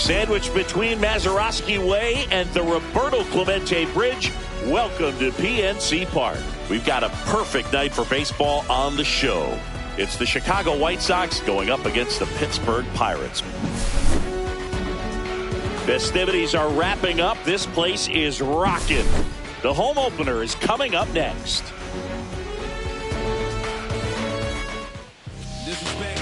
Sandwiched between Mazeroski Way and the Roberto Clemente Bridge, welcome to PNC Park. We've got a perfect night for baseball on the show. It's the Chicago White Sox going up against the Pittsburgh Pirates. Festivities are wrapping up. This place is rocking. The home opener is coming up next.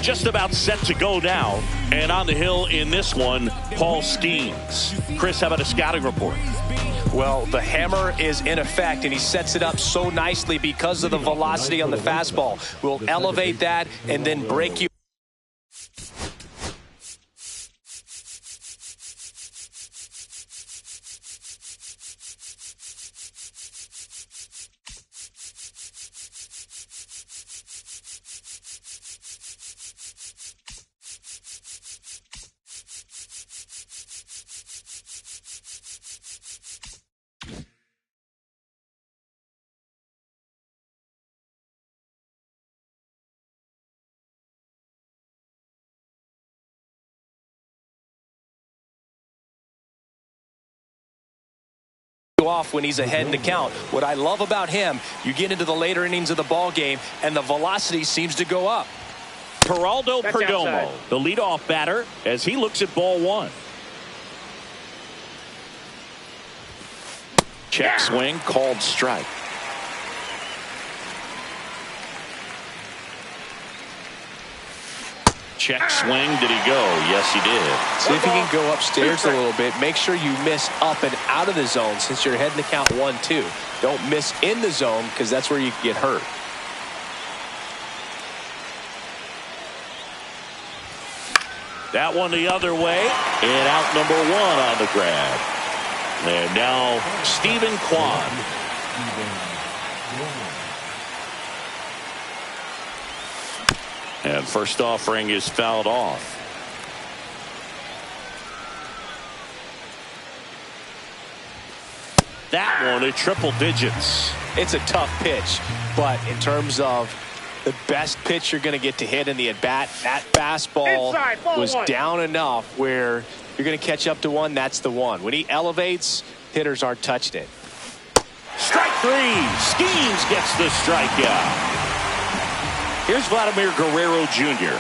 Just about set to go now. And on the hill in this one, Paul Skeens. Chris, how about a scouting report? Well, the hammer is in effect, and he sets it up so nicely because of the velocity on the fastball. We'll elevate that and then break you. Off when he's ahead in the count. What I love about him, you get into the later innings of the ball game and the velocity seems to go up. Geraldo Perdomo, the leadoff batter, as he looks at ball one. Check swing, called strike. Check swing. Did he go? Yes, he did. See if he can go upstairs a little bit. Make sure you miss up and out of the zone since you're heading to count 1-2. Don't miss in the zone because that's where you can get hurt. That one the other way, and out number one on the grab. And now Stephen Kwan. And first offering is fouled off. That one at triple digits. It's a tough pitch, but in terms of the best pitch you're going to get to hit in the at-bat, that fastball was down enough where you're going to catch up to one. That's the one. When he elevates, hitters aren't touching it. Strike three. Skeens gets the strikeout. Here's Vladimir Guerrero Jr.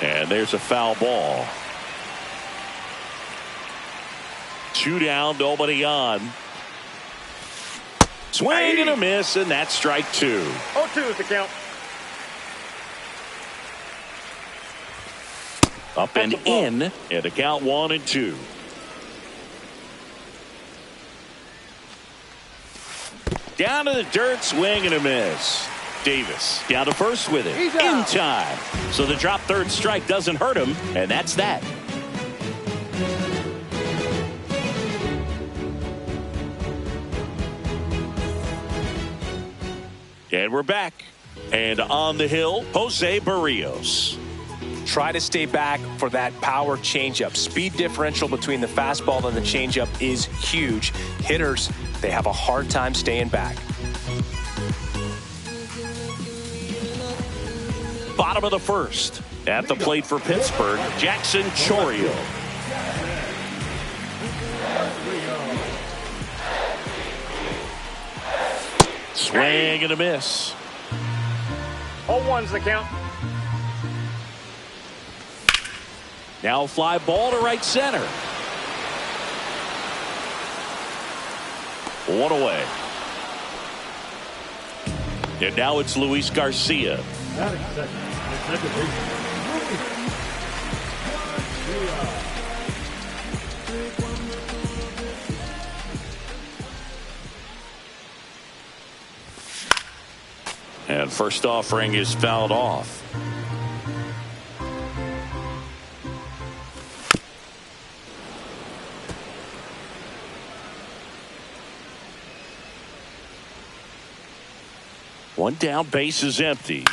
And there's a foul ball. 2 down, nobody on. Swing and a miss, and that's strike 2. 0-2 is the count. Up and in, and a count 1-2. Down to the dirt, swing and a miss. Davis down to first with it. In time. So the drop third strike doesn't hurt him, and that's that. And we're back. And on the hill, Jose Barrios. Try to stay back for that power changeup. Speed differential between the fastball and the changeup is huge. Hitters, they have a hard time staying back. Bottom of the first. At the plate for Pittsburgh, Jackson Chourio. Swing and a miss. 0-1's the count. Now fly ball to right center. 1 away. And now it's Luis Garcia. And first offering is fouled off. One down, base is empty.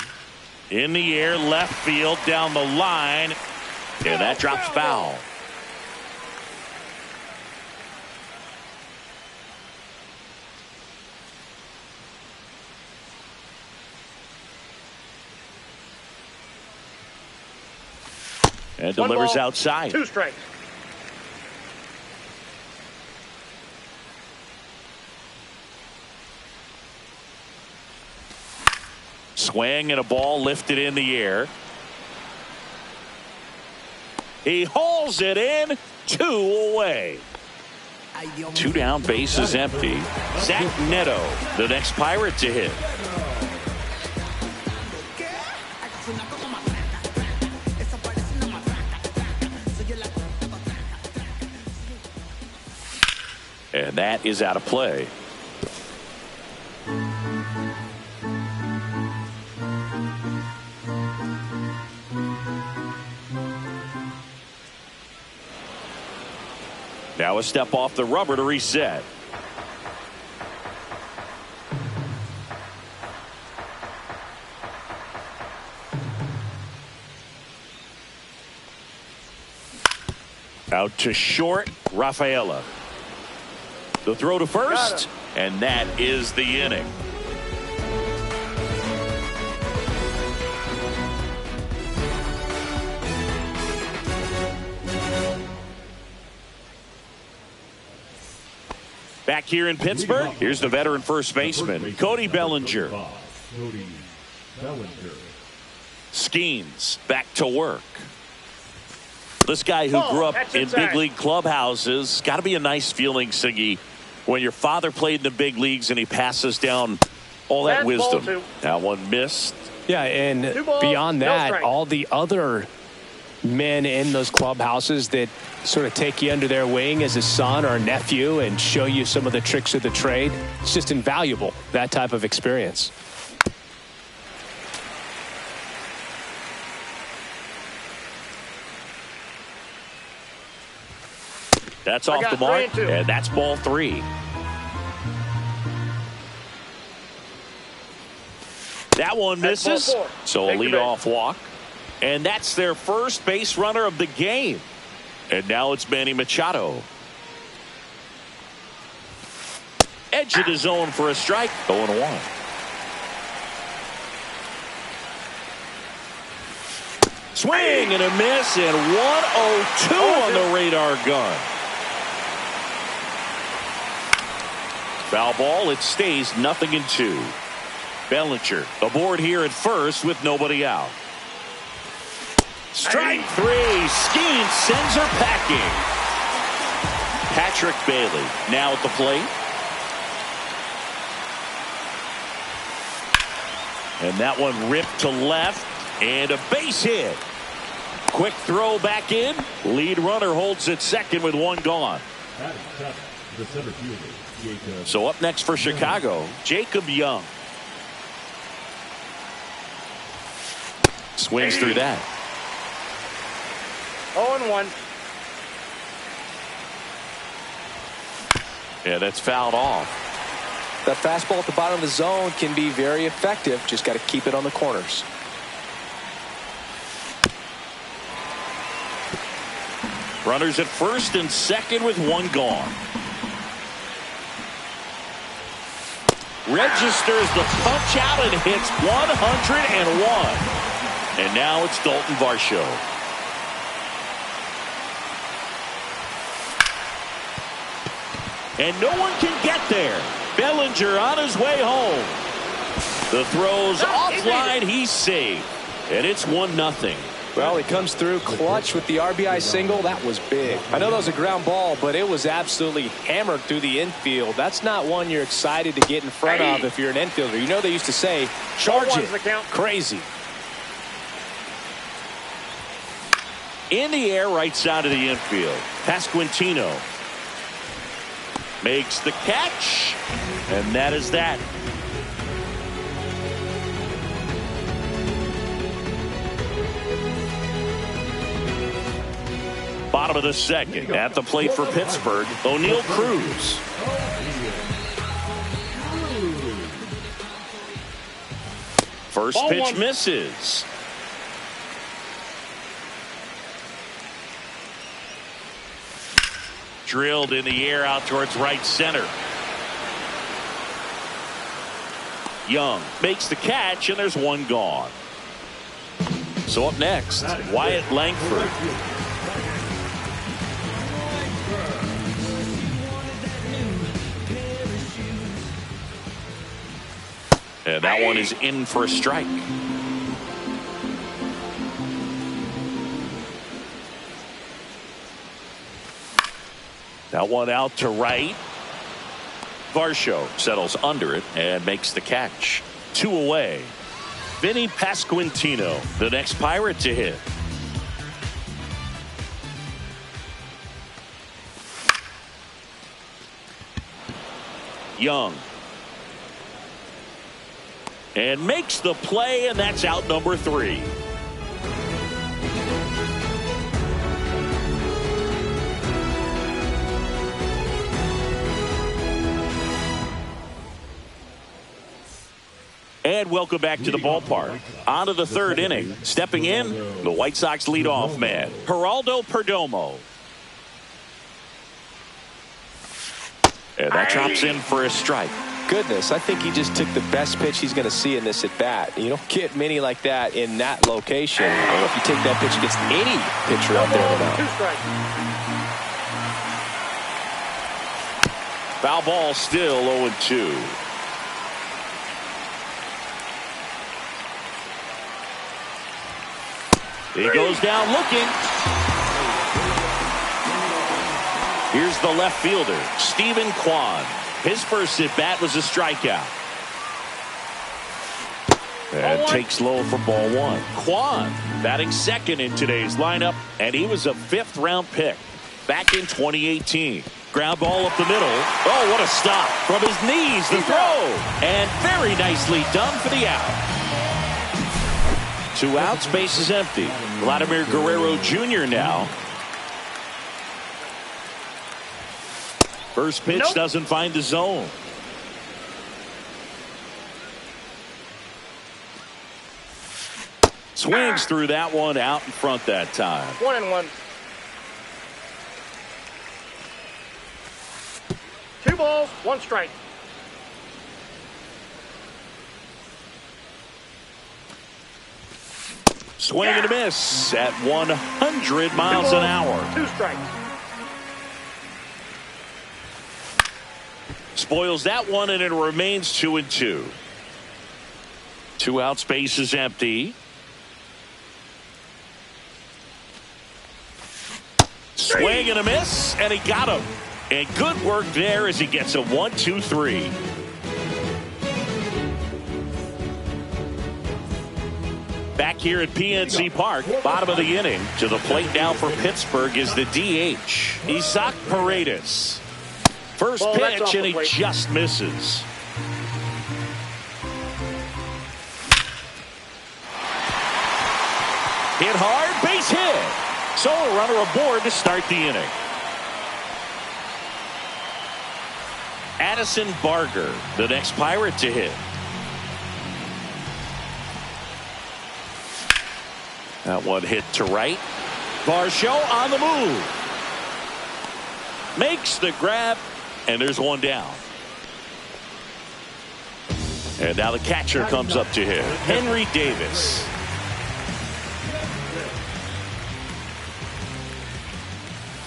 In the air, left field, down the line, and that drops foul. And delivers outside. 2 strikes. Swing and a ball lifted in the air. He hauls it in. 2 away. 2 down, bases empty. Zach Neto, the next Pirate to hit. And that is out of play. Now a step off the rubber to reset. Out to short, Rafaela. The throw to first, and that is the inning. Back here in Pittsburgh, here's the veteran first baseman, Cody Bellinger. Skeens back to work. This guy who grew up in big league clubhouses, got to be a nice feeling, Siggy, when your father played in the big leagues and he passes down all that wisdom. That one missed. Yeah, and beyond that, all the other men in those clubhouses that sort of take you under their wing as a son or a nephew and show you some of the tricks of the trade. It's just invaluable, that type of experience. That's off the mark, and that's ball 3. That one misses, so a leadoff walk. And that's their first base runner of the game. And now it's Manny Machado. Edge of the zone for a strike. 0-1. Swing and a miss, and 1-0-2 on the radar gun. Foul ball, it stays 0-2. Bellinger aboard here at first with nobody out. Strike 3. Skeens sends her packing. Patrick Bailey now at the plate. And that one ripped to left. And a base hit. Quick throw back in. Lead runner holds at second with 1 gone. So up next for Chicago, Jacob Young. Swings through that. 0-1. Yeah, that's fouled off. That fastball at the bottom of the zone can be very effective. Just got to keep it on the corners. Runners at first and second with 1 gone. Registers the punch out and hits 101. And now it's Dalton Varsho. And no one can get there. Bellinger on his way home. The throw's offline. He's safe. And it's 1-0. Well, he comes through clutch with the RBI single. That was big. I know that was a ground ball, but it was absolutely hammered through the infield. That's not one you're excited to get in front of if you're an infielder. You know they used to say, charge it. Crazy. In the air, right side of the infield. Pasquantino makes the catch, and that is that. Bottom of the second, at the plate for Pittsburgh, O'Neal Cruz. First pitch misses. Drilled in the air out towards right center. Young makes the catch, and there's 1 gone. So up next, Wyatt Langford. And that one is in for a strike. That one out to right. Varsho settles under it and makes the catch. 2 away. Vinny Pasquantino, the next Pirate to hit. Young. And makes the play, and that's out number 3. And welcome back to the ballpark. On to the 3rd inning. Stepping in, the White Sox leadoff man, Geraldo Perdomo. And that drops in for a strike. Goodness, I think he just took the best pitch he's going to see in this at bat. You don't get many like that in that location. I don't know if you take that pitch against any pitcher out there now. Foul ball, still 0-2. He goes down looking. Here's the left fielder, Stephen Kwan. His first at bat was a strikeout. And takes low for ball 1. Kwan batting second in today's lineup, and he was a 5th round pick back in 2018. Ground ball up the middle. Oh, what a stop from his knees. The throw, and very nicely done for the out. 2 outs, base is empty. Vladimir Guerrero Jr. now. First pitch doesn't find the zone. Swings through that one, out in front that time. 1-1. 2 balls, 1 strike. Swing and a miss at 100 miles an hour. 2 strikes. Spoils that one, and it remains 2-2. 2 outs, base is empty. Swing and a miss, and he got him. And good work there as he gets a 1-2-3. Back here at PNC Park, bottom of the inning. To the plate now for Pittsburgh is the DH, Isaac Paredes. First pitch, and he just misses. Hit hard, base hit. So a runner aboard to start the inning. Addison Barger, the next Pirate to hit. That one hit to right. Varsho on the move. Makes the grab, and there's one down. And now the catcher comes up to him, Henry Davis.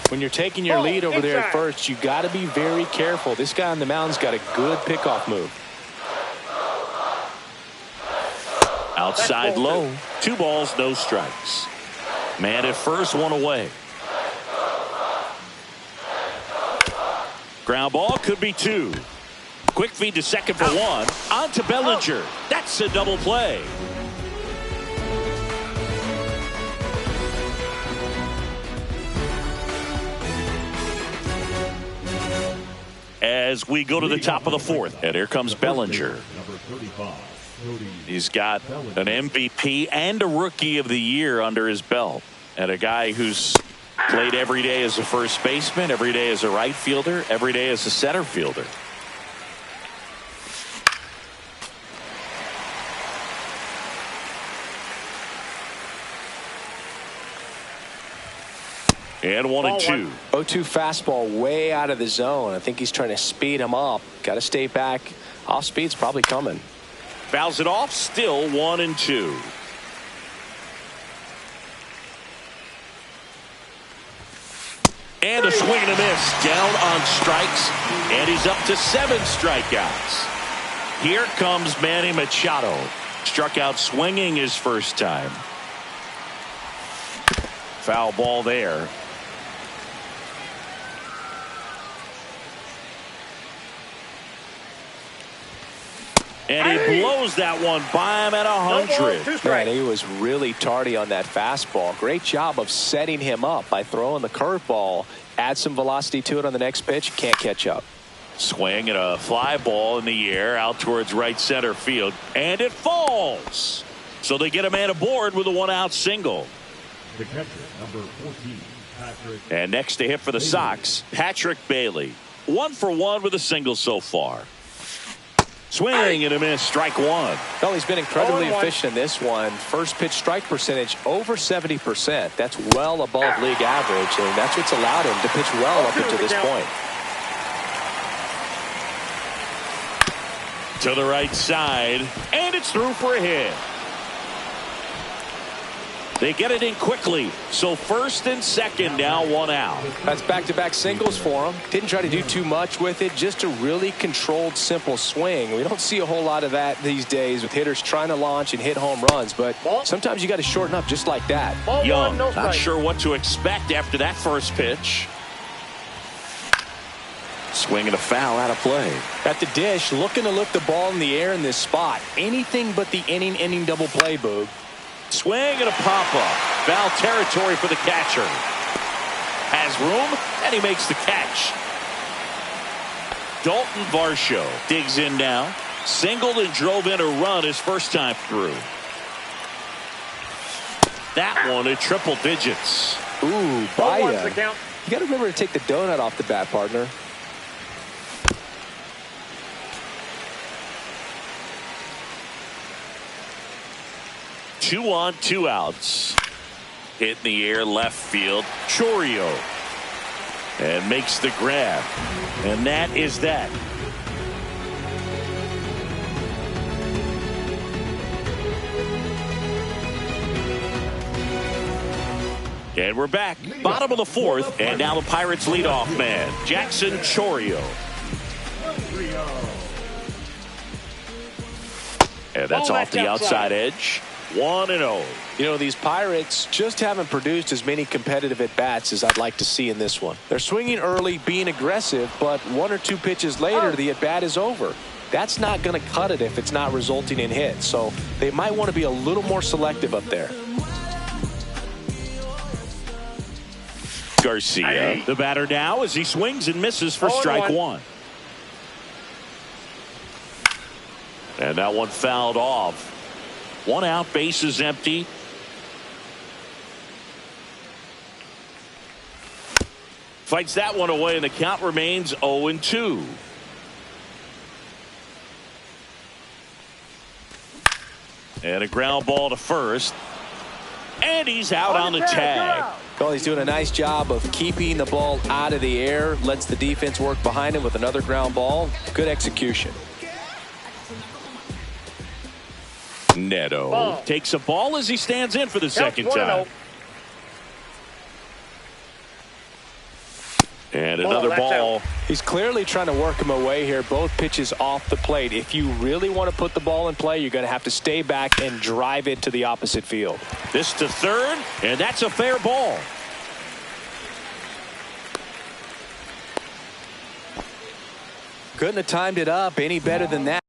When you're taking your lead over there at first, you got to be very careful. This guy on the mound's got a good pickoff move. Outside low. 2 balls, no strikes. Man at first, 1 away. Ground ball, could be 2. Quick feed to second for 1. On to Bellinger. That's a double play. As we go to the top of the 4th, and here comes Bellinger. He's got an MVP and a Rookie of the Year under his belt, and a guy who's played every day as a first baseman, every day as a right fielder, every day as a center fielder. And 1-2. 0-2 fastball way out of the zone. I think he's trying to speed him up. Got to stay back. Off speed's probably coming. Fouls it off. Still 1-2. And a swing and a miss. Down on strikes. And he's up to 7 strikeouts. Here comes Manny Machado. Struck out swinging his first time. Foul ball there. And he blows that one by him at 100. Man, he was really tardy on that fastball. Great job of setting him up by throwing the curveball. Add some velocity to it on the next pitch. Can't catch up. Swing and a fly ball in the air out towards right center field. And it falls. So they get a man aboard with a 1-out single. The catcher, number 14, Patrick. And next to hit for the Sox, Patrick Bailey. 1 for 1 with a single so far. Swing and a miss, strike 1. Well, he's been incredibly efficient in this one. First pitch strike percentage over 70%. That's well above league average, and that's what's allowed him to pitch well up until this point. To the right side, and it's through for a hit. They get it in quickly. So first and second now, 1 out. That's back-to-back singles for him. Didn't try to do too much with it. Just a really controlled, simple swing. We don't see a whole lot of that these days with hitters trying to launch and hit home runs. But sometimes you got to shorten up just like that. Young, not sure what to expect after that first pitch. Swing and a foul out of play. At the dish, looking to lift the ball in the air in this spot. Anything but the inning double play, Boog. Swing and a pop-up. Foul territory for the catcher. Has room, and he makes the catch. Dalton Varsho digs in now. Singled and drove in a run his first time through. That one at triple digits. Ooh, Baya. You got to remember to take the donut off the bat, partner. Two on, 2 outs. Hit in the air left field. Chourio. And makes the grab. And that is that. And we're back. Bottom of the 4th. And now the Pirates leadoff man, Jackson Chourio. And that's off the outside edge. 1-0. You know, these Pirates just haven't produced as many competitive at-bats as I'd like to see in this one. They're swinging early, being aggressive, but 1 or 2 pitches later, the at-bat is over. That's not going to cut it if it's not resulting in hits. So they might want to be a little more selective up there. Garcia, the batter now as he swings and misses for strike 1. And that one fouled off. 1 out, bases empty. Fights that one away, and the count remains 0-2. And a ground ball to first. And he's out on the tag. Well, he's doing a nice job of keeping the ball out of the air. Lets the defense work behind him with another ground ball. Good execution. Neto takes a ball as he stands in for the second time. And another ball. He's clearly trying to work him away here. Both pitches off the plate. If you really want to put the ball in play, you're going to have to stay back and drive it to the opposite field. This to third, and that's a fair ball. Couldn't have timed it up any better than that.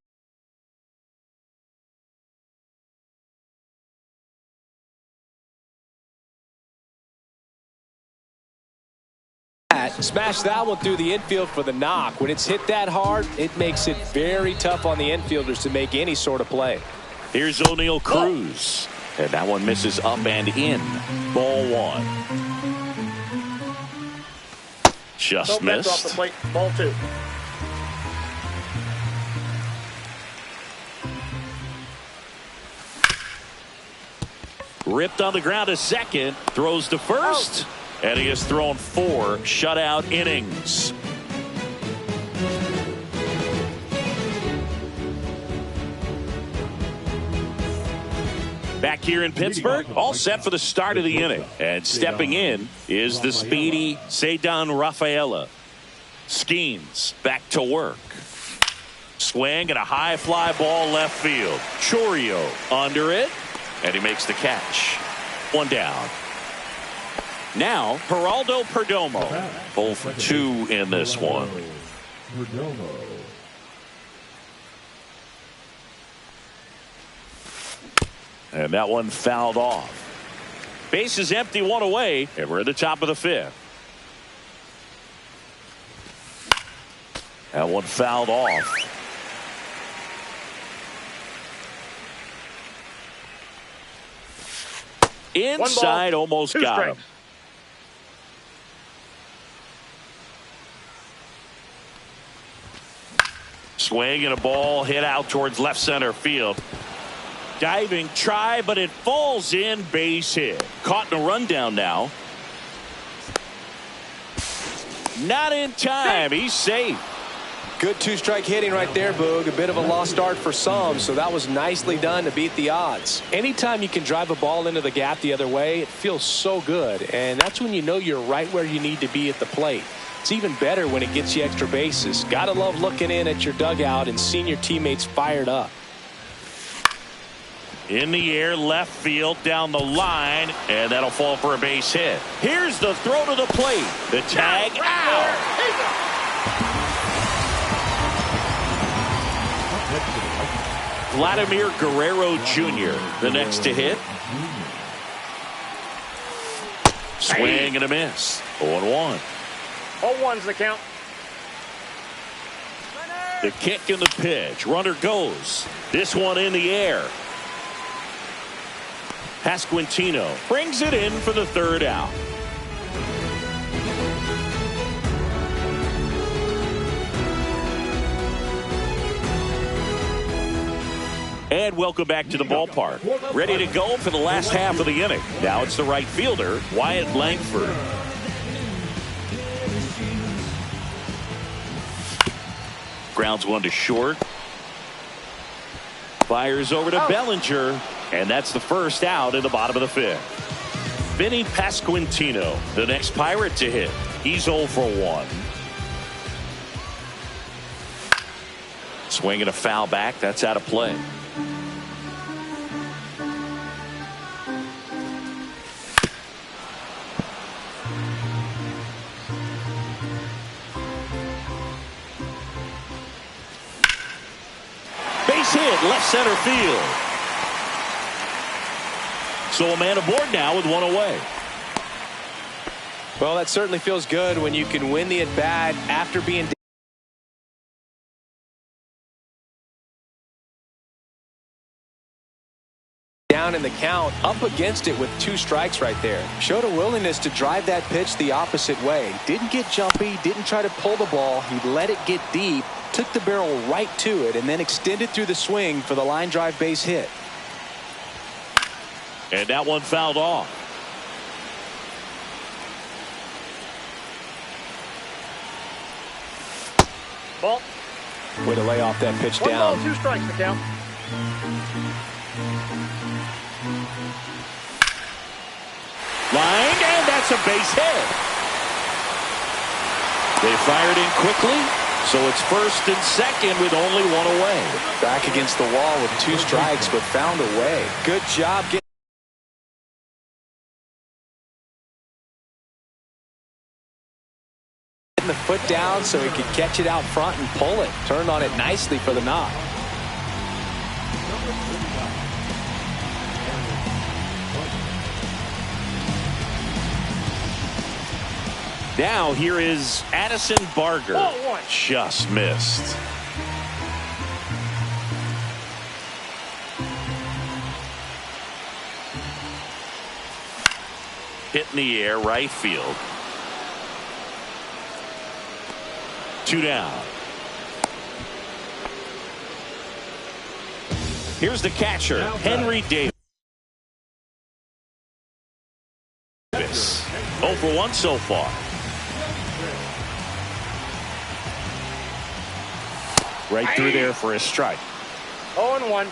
Smash that one through the infield for the knock. When it's hit that hard, it makes it very tough on the infielders to make any sort of play. Here's O'Neal Cruz. And that one misses up and in. Ball 1. Just missed. Off the plate. Ball 2. Ripped on the ground to second. Throws to first. And he has thrown 4 shutout innings. Back here in Pittsburgh, all set for the start of the inning. And stepping in is the speedy Ceddanne Rafaela. Skeens back to work. Swing and a high fly ball left field. Chourio under it, and he makes the catch. One down. Now, Geraldo Perdomo. 0 for 2 in this one. And that one fouled off. Base is empty, one away, and we're at the top of the 5th. That one fouled off. Inside, almost got him. Swing and a ball hit out towards left center field. Diving try, but it falls in, base hit. Caught in a rundown now. Not in time. He's safe. Good two-strike hitting right there, Boog. A bit of a lost start for some, so that was nicely done to beat the odds. Anytime you can drive a ball into the gap the other way, it feels so good, and that's when you know you're right where you need to be at the plate. It's even better when it gets you extra bases. Gotta love looking in at your dugout and seeing your teammates fired up. In the air, left field, down the line, and that'll fall for a base hit. Here's the throw to the plate. The tag out. Vladimir Guerrero Jr., the next to hit. Swing and a miss. 0-1. 0-1's the count. The kick and the pitch. Runner goes. This one in the air. Pasquantino brings it in for the 3rd out. And welcome back to the ballpark. Ready to go for the last half of the inning. Now it's the right fielder, Wyatt Langford. Grounds one to short. Fires over to Bellinger. And that's the 1st out in the bottom of the 5th. Vinny Pasquantino, the next Pirate to hit. He's 0 for 1. Swing and a foul back. That's out of play. Base hit, left center field. So a man aboard now with one away. Well, that certainly feels good when you can win the at-bat after being down in the count, up against it with 2 strikes right there. Showed a willingness to drive that pitch the opposite way. Didn't get jumpy, didn't try to pull the ball. He let it get deep, took the barrel right to it, and then extended through the swing for the line drive base hit. And that one fouled off. Ball. Way to lay off that pitch 1 down. ball, 2 strikes the count. Line, and that's a base hit. They fired in quickly, so it's 1st and 2nd with only 1 away. Back against the wall with 2 strikes, but found a way. Good job getting the foot down so he could catch it out front and pull it. Turned on it nicely for the knock. Now here is Addison Barger. 0-1. Just missed. Hit in the air, right field. 2 down. Here's the catcher, Henry Davis. 0 for 1 so far. Right through there for a strike. 0-1.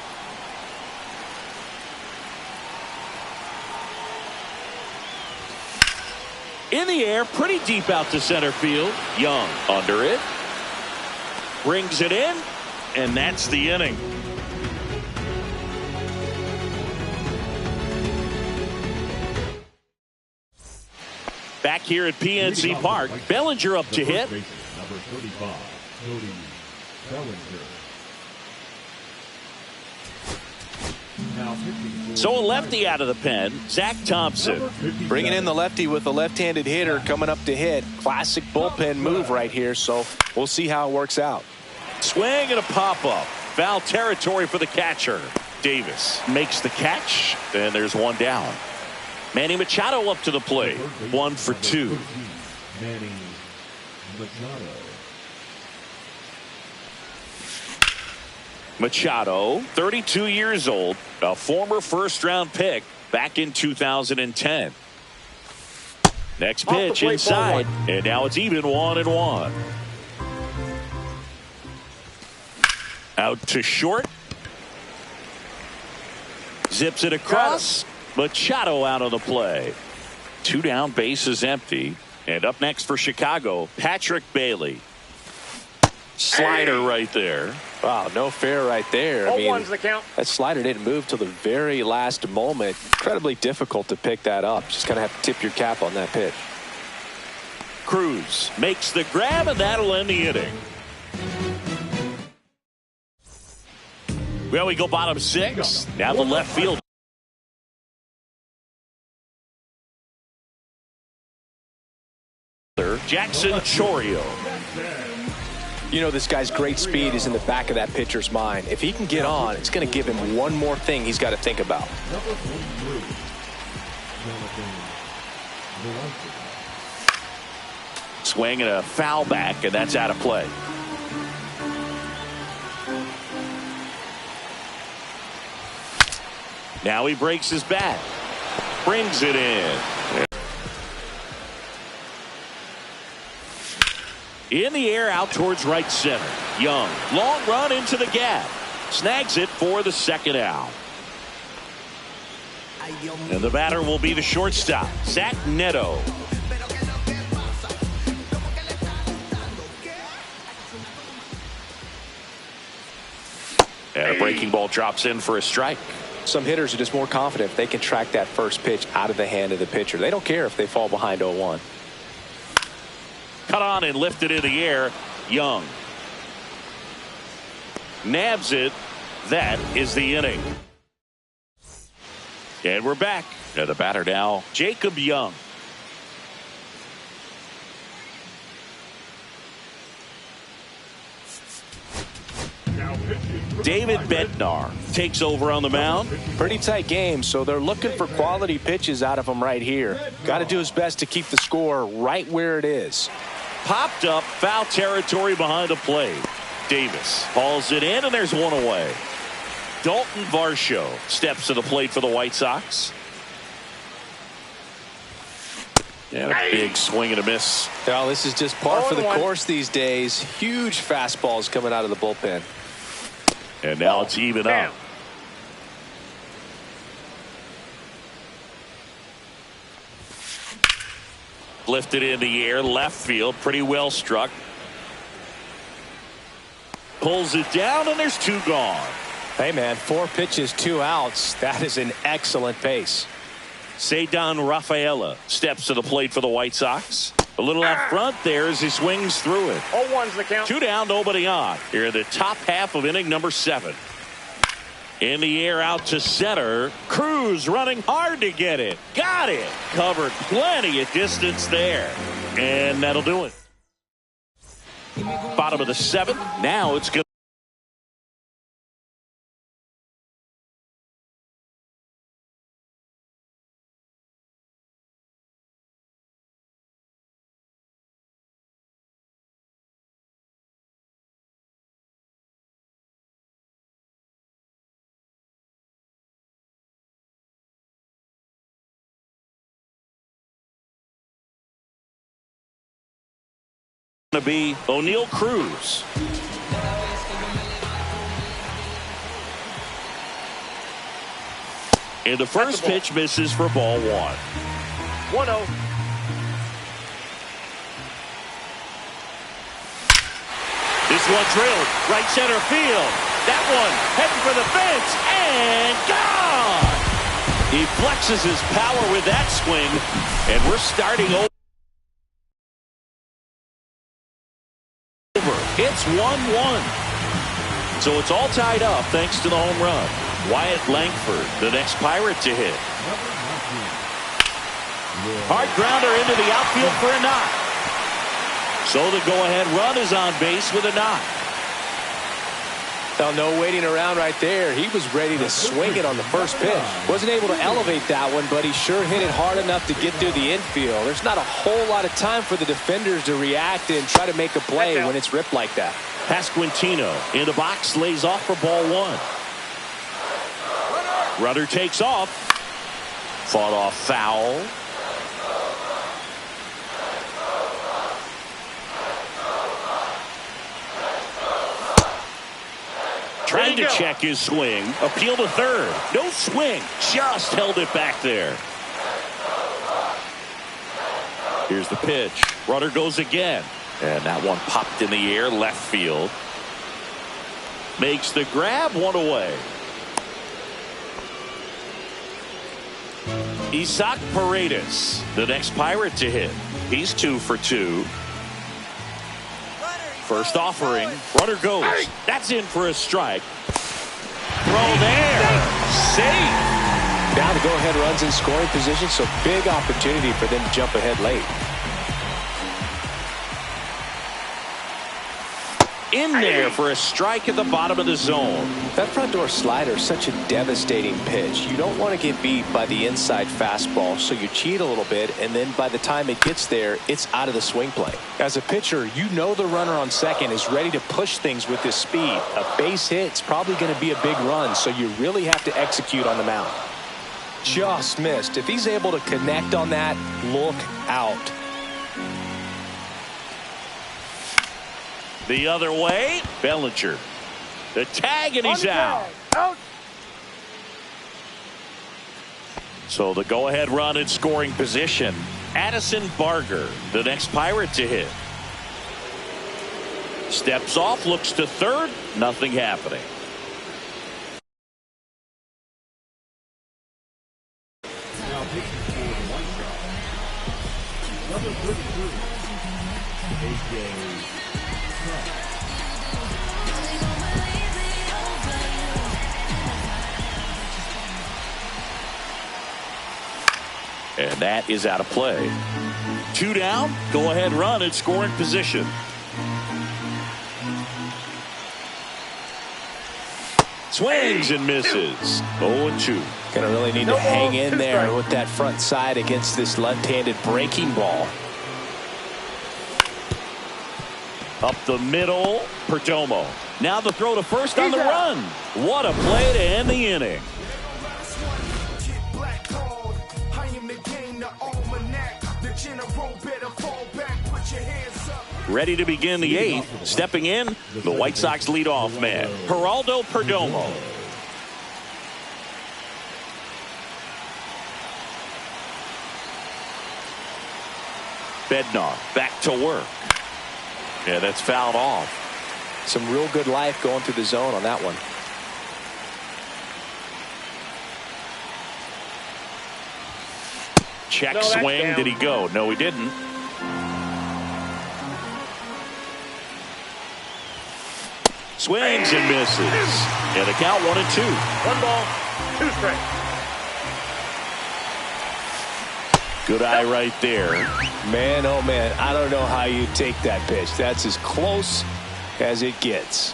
In the air, pretty deep out to center field. Young under it. Brings it in, and that's the inning. Back here at PNC Park, Bellinger up to hit. Number 35, Cody Bellinger. So a lefty out of the pen, Zach Thompson. Bringing in the lefty with a left-handed hitter coming up to hit. Classic bullpen move right here, so we'll see how it works out. Swing and a pop-up. Foul territory for the catcher. Davis makes the catch, and there's one down. Manny Machado up to the plate. 1 for 2. Manny Machado. Machado, 32 years old, a former first-round pick back in 2010. Next pitch inside, and now it's even 1-1. Out to short. Zips it across. Machado out of the play. 2 down, bases empty. And up next for Chicago, Patrick Bailey. Slider right there. Wow, no fair right there. I mean, the count. That slider didn't move till the very last moment. Incredibly difficult to pick that up. Just kind of have to tip your cap on that pitch. Cruz makes the grab, and that'll end the inning. Well, we go bottom 6. Now the left field. Jackson Chourio. You know, this guy's great speed is in the back of that pitcher's mind. If he can get on, it's going to give him one more thing he's got to think about. Swing and a foul back, and that's out of play. Now he breaks his bat. Brings it in. In the air out towards right center. Young. Long run into the gap. Snags it for the second out. And the batter will be the shortstop, Zach Neto. And a breaking ball drops in for a strike. Some hitters are just more confident if they can track that first pitch out of the hand of the pitcher. They don't care if they fall behind 0-1. Cut on and lifted in the air. Young nabs it. That is the inning. And we're back. And the batter now, Jacob Young. David Bednar takes over on the mound. Pretty tight game, so they're looking for quality pitches out of him right here. Got to do his best to keep the score right where it is. Popped up, foul territory behind the plate. Davis hauls it in, and there's one away. Dalton Varsho steps to the plate for the White Sox. And a big swing and a miss. Well, this is just par for the course these days. Huge fastballs coming out of the bullpen. And now it's even up. Lifted in the air, left field, pretty well struck. Pulls it down, and there's 2 gone. Hey, man, 4 pitches, 2 outs. That is an excellent pace. Ceddanne Rafaela steps to the plate for the White Sox. A little out front there as he swings through it. 0-1's the count. 2 down, nobody on. Here in the top half of inning number 7. In the air out to center. Cruz running hard to get it. Got it. Covered plenty of distance there. And that'll do it. Bottom of the 7th. Now it's good. To be O'Neal Cruz. And the first pitch misses for ball 1. 1-0. one drilled. Right center field. That one heading for the fence. And gone! He flexes his power with that swing. And we're starting over. It's 1-1. So it's all tied up thanks to the home run. Wyatt Langford, the next Pirate to hit. Hard grounder into the outfield for a knock. So the go-ahead run is on base with a knock. Well, no waiting around right there. He was ready to swing it on the first pitch. Wasn't able to elevate that one, but he sure hit it hard enough to get through the infield. There's not a whole lot of time for the defenders to react and try to make a play when it's ripped like that. Pasquantino in the box, lays off for ball one. Runner takes off. Fought off foul. Trying to check his swing. Appeal to third. No swing. Just held it back there. Here's the pitch. Runner goes again. And that one popped in the air left field. Makes the grab, one away. Isaac Paredes, the next Pirate to hit. He's 2 for 2. First offering. Runner goes. That's in for a strike. Throw there. Safe. Now the go-ahead runs in scoring position, so big opportunity for them to jump ahead late. In there for a strike at the bottom of the zone. That front door slider is such a devastating pitch. You don't want to get beat by the inside fastball, so you cheat a little bit, and then by the time it gets there, it's out of the swing play. As a pitcher, you know the runner on second is ready to push things with his speed. A base hit's probably going to be a big run, so you really have to execute on the mound. Just missed. If he's able to connect on that, look out. The other way, Bellinger. The tag, and he's out. So the go-ahead run in scoring position. Addison Barger, the next Pirate to hit. Steps off, looks to third. Nothing happening. Now pitching for the White Sox, number 33, A.J. And that is out of play. 2 down, go ahead run in scoring position. Swings and misses. 0-2. Gonna really need to hang in there with that front side against this left-handed breaking ball. Up the middle, Perdomo. Now the throw to first on the run. What a play to end the inning. Ready to begin the 8th. Stepping in, the White Sox leadoff man, Geraldo Perdomo. Bednar back to work. Yeah, that's fouled off. Some real good life going through the zone on that one. Check swing. Did he go? No, he didn't. Swings and misses. And the count 1-2. 1 ball, 2 strikes. Good eye right there. Man, oh man, I don't know how you take that pitch. That's as close as it gets.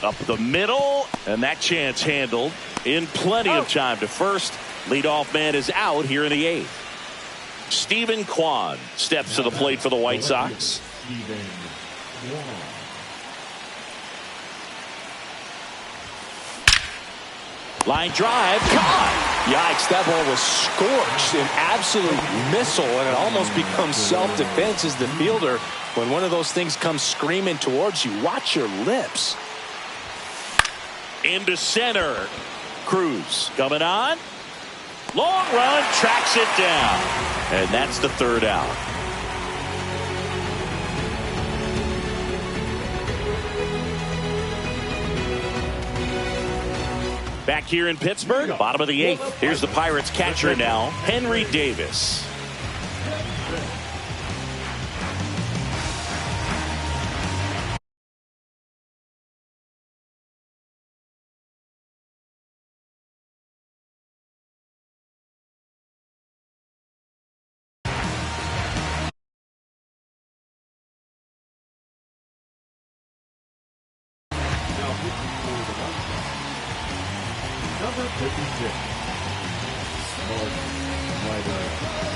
Up the middle, and that chance handled in plenty of time to first. Leadoff man is out here in the 8th. Stephen Kwan steps to the plate for the White Sox. Line drive, caught. Yikes, that ball was scorched, an absolute missile, and it almost becomes self-defense as the fielder. When one of those things comes screaming towards you, watch your lips. Into center. Cruz coming on. Long run, tracks it down. And that's the 3rd out. Back here in Pittsburgh, bottom of the 8th. Here's the Pirates catcher now, Henry Davis. Number 56, Mark Ryder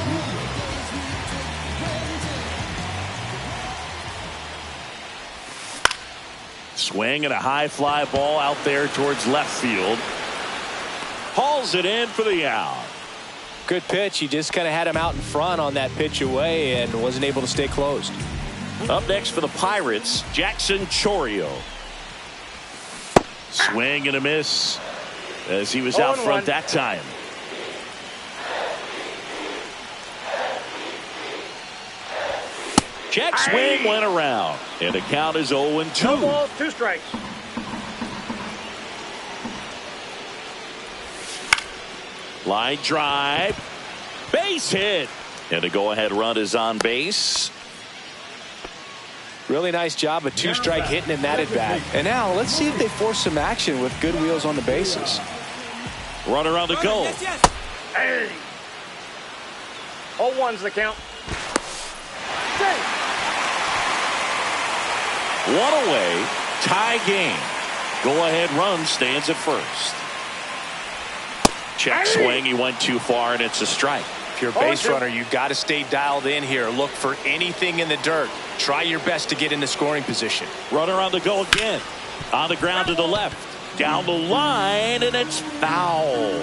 Jr. Swing and a high fly ball out there towards left field. Hauls it in for the out. Good pitch. He just kind of had him out in front on that pitch away and wasn't able to stay closed. Up next for the Pirates, Jackson Chourio. Swing and a miss as he was out front that time. Check swing went around, and the count is 0-2. No balls, 2 strikes. Line drive, base hit, and the go-ahead run is on base. Really nice job of 2-strike hitting in that at bat. And now let's see if they force some action with good wheels on the bases. Runner on the go. Hey. 0-1's the count. One away, tie game. Go-ahead run stands at first. Check swing, he went too far, and it's a strike. If you're a base runner, you've got to stay dialed in here. Look for anything in the dirt. Try your best to get in the scoring position. Runner on the go again. On the ground to the left. Down the line, and it's foul.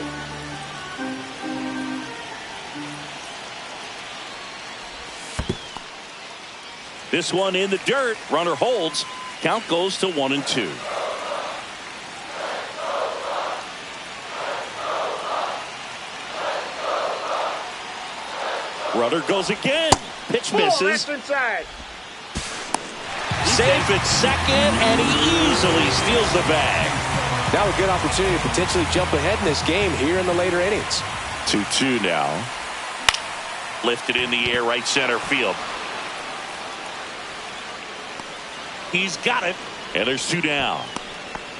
This one in the dirt. Runner holds. Count goes to 1-2. Runner goes again. Pitch misses. Inside. Safe at second, and he easily steals the bag. Now a good opportunity to potentially jump ahead in this game here in the later innings. 2-2 now. Lifted in the air, right center field. He's got it, and there's 2 down.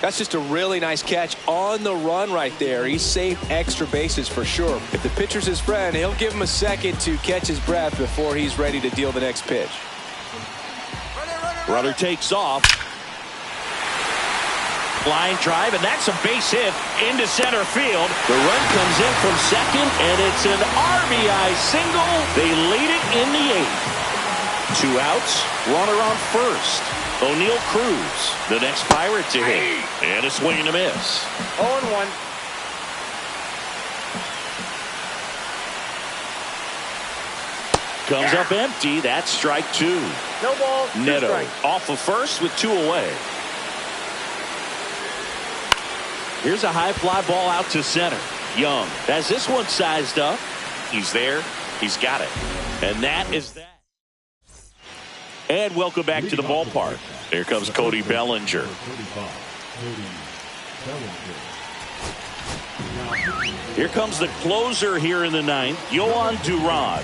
That's just a really nice catch on the run right there. He saved extra bases for sure. If the pitcher's his friend, he'll give him a second to catch his breath before he's ready to deal the next pitch. Runner takes off. Line drive, and that's a base hit into center field. The run comes in from second, and it's an RBI single. They lead it in the 8th. 2 outs, runner on first. O'Neal Cruz, the next Pirate to hit. And a swing and a miss. 0-1. Comes up empty. That's strike 2. No ball, 2 Neto strikes. off of first with 2 away. Here's a high fly ball out to center. Young has this one sized up. He's there. He's got it. And that is that. And welcome back to the ballpark. Here comes Cody Bellinger. Here comes the closer here in the 9th, Yohan Duran.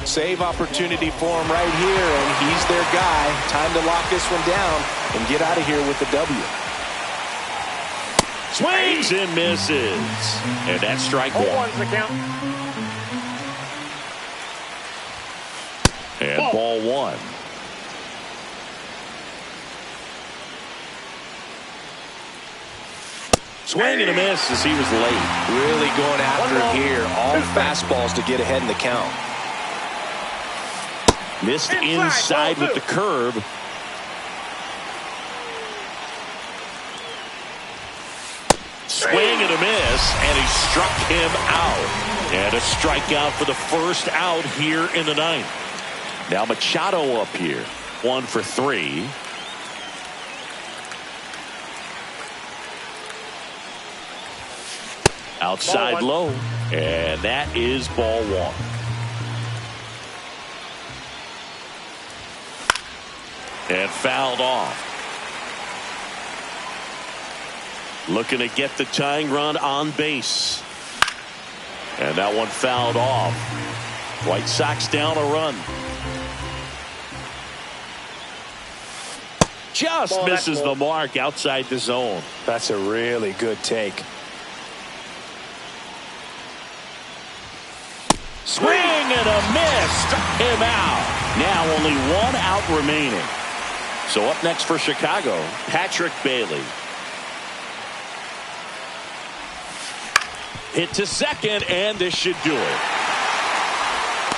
Save opportunity for him right here, and he's their guy. Time to lock this one down and get out of here with the W. Swings and misses. And that's strike 1. 0-1's the count. And ball 1. Swing and a miss as he was late. Really going after it here. All fastballs to get ahead in the count. Missed inside with the curve. Swing and a miss, and he struck him out. And a strikeout for the first out here in the 9th. Now Machado up here. 1 for 3. Outside low, and that is ball 1. And fouled off. Looking to get the tying run on base. And that one fouled off. White Sox down a run. Just misses the mark outside the zone. That's a really good take. Swing and a miss. Struck him out. Now only one out remaining. So up next for Chicago, Patrick Bailey. Hit to second, and this should do it.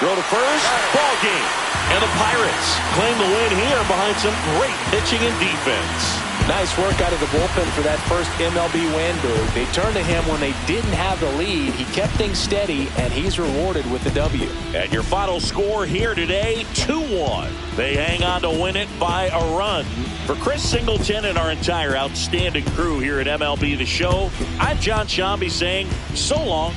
Throw to first, ball game. And the Pirates claim the win here behind some great pitching and defense. Nice work out of the bullpen for that first MLB win, Boog. They turned to him when they didn't have the lead. He kept things steady, and he's rewarded with the W. And your final score here today, 2-1. They hang on to win it by a run. For Chris Singleton and our entire outstanding crew here at MLB The Show, I'm John Shambi saying so long.